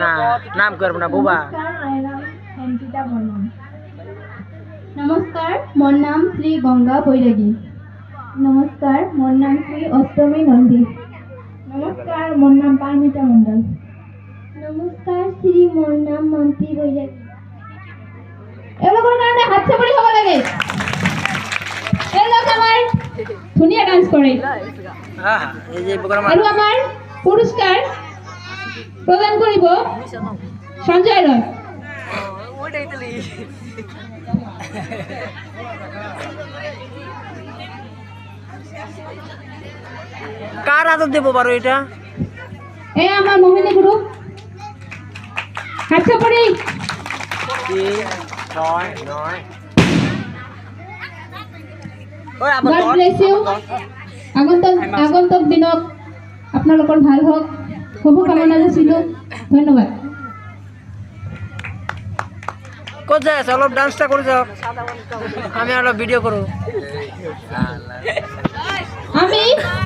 না নাম করব না বুবা। নমস্কার, মোর নাম শ্রী গঙ্গা বৈরাগী। নমস্কার, মোর নাম শ্রী অষ্টমী নন্দী। নমস্কার, মোর নাম পারমিতা মন্ডল। নমস্কার, শ্রী মোর নাম মন্ত্রী বৈরাগী। এগুলো কারণে হাত চাপড়ি হওয়া লাগে। এই লোক আমার ধুনিয়া ডান্স করে। এই যে প্রোগ্রাম আৰু আমাৰ পুৰস্কাৰ প্ৰদান কৰিব সঞ্জয় ৰয়। কার আদর দেবো পারো এটা? এই আমাৰ মোহিনী গুৰু হাত চাপৰি। 3, 9 God bless you। আগন্তুক দিনত আপোনালোকৰ ভাল হওক, শুভকামনা যাচিলোঁ। ধন্যবাদ। ক'ত যাই আছে? অলপ ডান্সটা কৰি যাওক, আমি অলপ ভিডিঅ' কৰোঁ। আমি